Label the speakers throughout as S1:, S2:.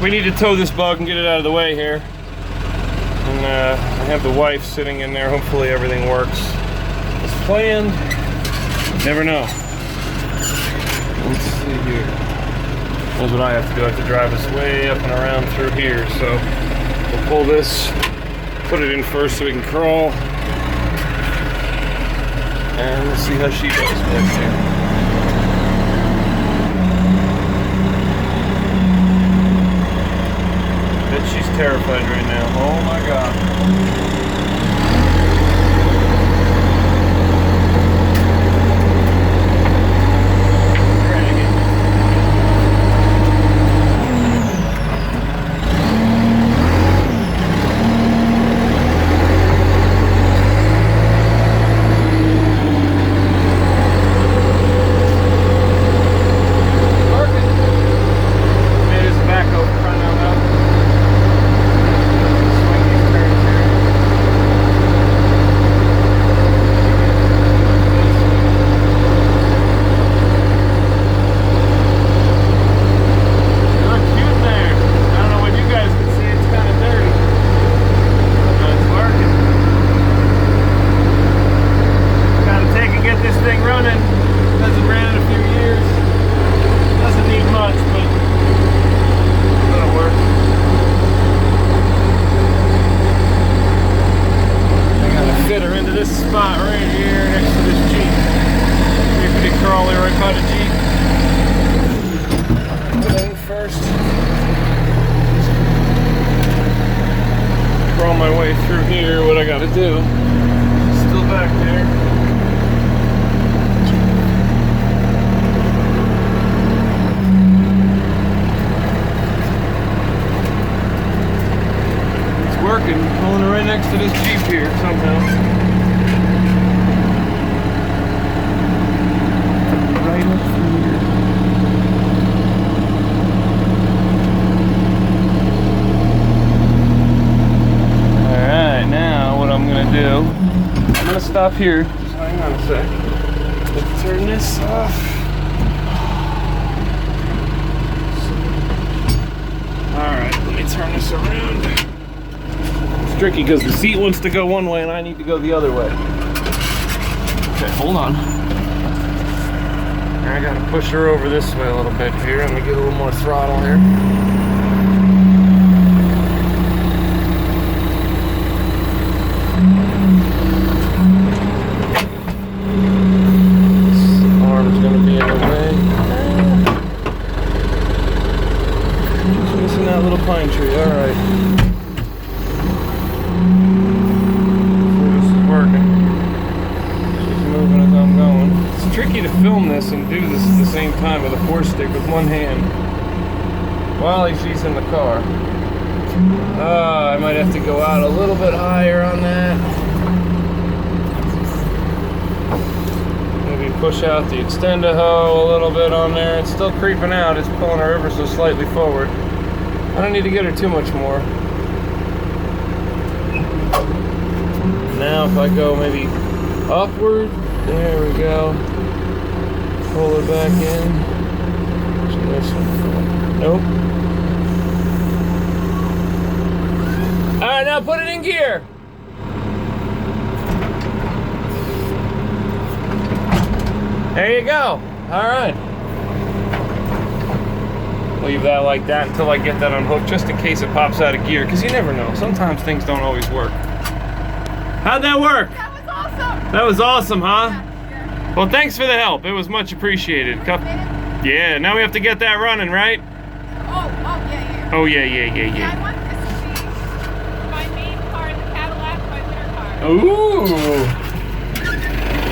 S1: We need to tow this bug and get it out of the way here. And I have the wife sitting in there. Hopefully everything works as planned. Never know. Let's see here. That's what I have to do. I have to drive this way up and around through here. So we'll pull this, put it in first so we can crawl. And let's see how she does back here. Bet she's terrified right now. Oh my God. Spot right here next to this Jeep. Rickety crawler right by the Jeep. Put that in first. Crawl my way through here, what I gotta do. Still back there. It's working, pulling right next to this Jeep here somehow. I'm gonna stop here. Just hang on a sec. Let's turn this off. Alright, let me turn this around. It's tricky because the seat wants to go one way and I need to go the other way. Okay, hold on. I gotta push her over this way a little bit here. I'm gonna get a little more throttle here. Pine tree, alright. So this is working. She's moving as I'm going. It's tricky to film this and do this at the same time with a 4-stick with one hand while she's in the car. I might have to go out a little bit higher on that. Maybe push out the extender hoe a little bit on there. It's still creeping out. It's pulling her ever so slightly forward. I don't need to get her too much more. Now if I go maybe upward, there we go. Pull her back in. This one. Nope. Alright, now put it in gear. There you go. Alright. Leave that like that until I get that unhooked, just in case it pops out of gear, because you never know. Sometimes things don't always work. How'd that work?
S2: That was awesome.
S1: That was awesome, huh?
S2: Yeah.
S1: Well, thanks for the help. It was much appreciated. Yeah, now we have to get that running, right?
S2: Yeah.
S1: Oh, yeah.
S2: Yeah, I want this to be my main car in the Cadillac, my winter car.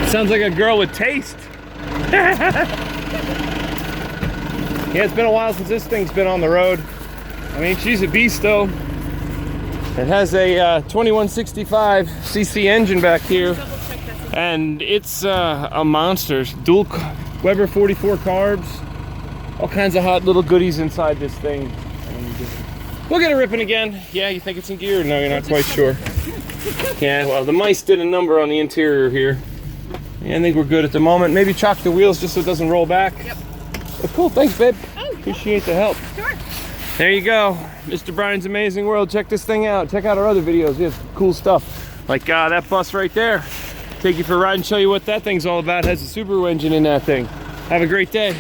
S1: Ooh. Sounds like a girl with taste. Yeah, it's been a while since this thing's been on the road. I mean, she's a beast though. It has a 2165 cc engine back here. And it's a monster. Dual Weber 44 carbs. All kinds of hot little goodies inside this thing. And we'll get it ripping again. Yeah, you think it's in gear? No, you're not quite sure. Yeah, well, the mice did a number on the interior here. Yeah, I think we're good at the moment. Maybe chock the wheels just so it doesn't roll back.
S2: Yep.
S1: Well, cool, thanks, babe.
S2: Oh,
S1: appreciate the help.
S2: Sure.
S1: There you go, Mr. Brian's Amazing World. Check this thing out. Check out our other videos. We have cool stuff like that bus right there. Take you for a ride and show you what that thing's all about. It has a Subaru engine in that thing. Have a great day.